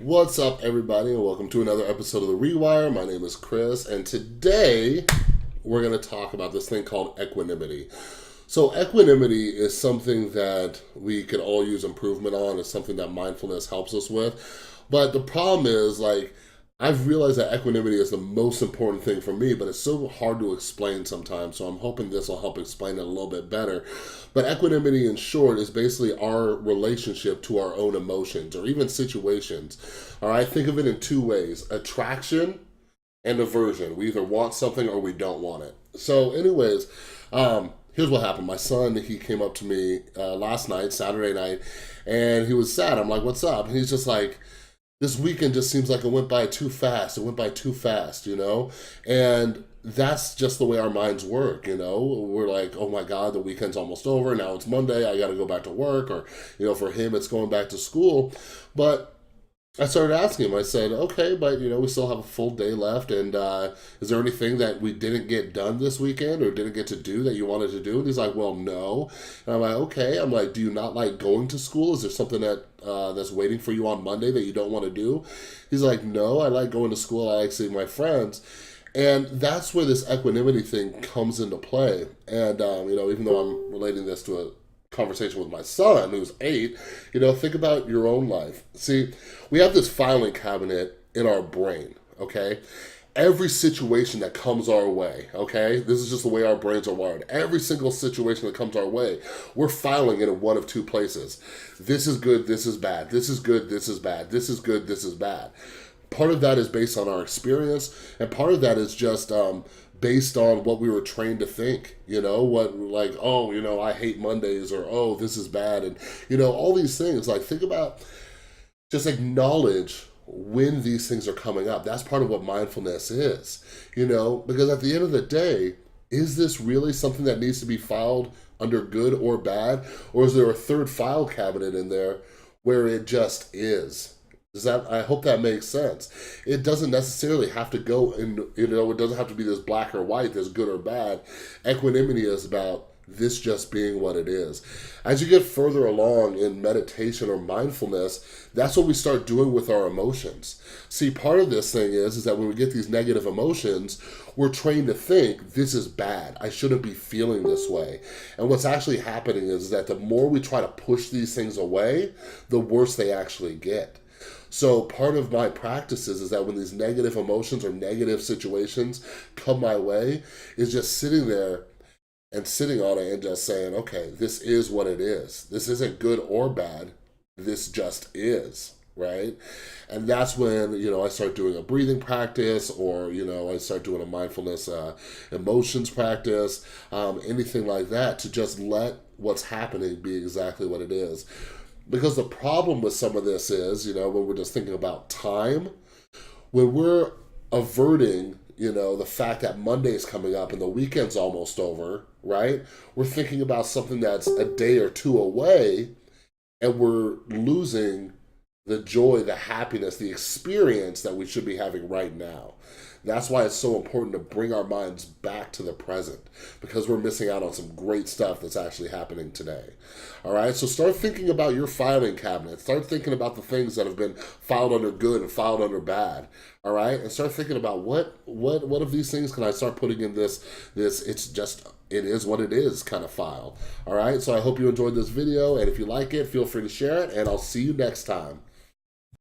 What's up, everybody, and welcome to another episode of The Rewire. My name is Chris, and today we're going to talk about this thing called equanimity. So, equanimity is something that we could all use improvement on. It's something that mindfulness helps us with. But the problem is, I've realized that equanimity is the most important thing for me, but it's so hard to explain sometimes. So I'm hoping this will help explain it a little bit better. But equanimity, in short, is basically our relationship to our own emotions or even situations. All right, think of it in two ways: attraction and aversion. We either want something or we don't want it. So, anyways, here's what happened. My son, he came up to me last night, Saturday night, and he was sad. I'm like, "What's up?" And he's just like, this weekend just seems like it went by too fast. It went by too fast, you know? And that's just the way our minds work, you know? We're like, oh my God, the weekend's almost over. Now it's Monday. I got to go back to work. Or, you know, for him, it's going back to school. But I started asking him, I said, okay, but, you know, we still have a full day left. And is there anything that we didn't get done this weekend or didn't get to do that you wanted to do? And he's like, well, no. And I'm like, okay. I'm like, do you not like going to school? Is there something that's waiting for you on Monday that you don't want to do? He's like, no, I like going to school. I like seeing my friends. And that's where this equanimity thing comes into play. And, you know, even though I'm relating this to a conversation with my son who's 8, you know, think about your own life. See, we have this filing cabinet in our brain, okay? Every situation that comes our way, okay? This is just the way our brains are wired. Every single situation that comes our way, we're filing it in one of two places. This is good, this is bad. This is good, this is bad. This is good, this is bad. Part of that is based on our experience, and part of that is just based on what we were trained to think, you know, what, like, oh, you know, I hate Mondays, or, oh, this is bad, and, you know, all these things. Like, think about, just acknowledge when these things are coming up. That's part of what mindfulness is, you know, because at the end of the day, is this really something that needs to be filed under good or bad, or is there a third file cabinet in there where it just is? I hope that makes sense. It doesn't necessarily have to go in, you know, it doesn't have to be this black or white, this good or bad. Equanimity is about this just being what it is. As you get further along in meditation or mindfulness, that's what we start doing with our emotions. See, part of this thing is that when we get these negative emotions, we're trained to think, this is bad. I shouldn't be feeling this way. And what's actually happening is that the more we try to push these things away, the worse they actually get. So part of my practices is that when these negative emotions or negative situations come my way, is just sitting there and sitting on it and just saying, okay, this is what it is. This isn't good or bad. This just is, right? And that's when, you know, I start doing a breathing practice, or, you know, I start doing a mindfulness emotions practice, anything like that, to just let what's happening be exactly what it is. Because the problem with some of this is, you know, when we're just thinking about time, when we're averting, you know, the fact that Monday's coming up and the weekend's almost over, right? We're thinking about something that's a day or two away, and we're losing the joy, the happiness, the experience that we should be having right now. That's why it's so important to bring our minds back to the present, because we're missing out on some great stuff that's actually happening today. All right, so start thinking about your filing cabinet. Start thinking about the things that have been filed under good and filed under bad. All right, and start thinking about what of these things can I start putting in this it's just, it is what it is kind of file. All right, so I hope you enjoyed this video, and if you like it, feel free to share it, and I'll see you next time.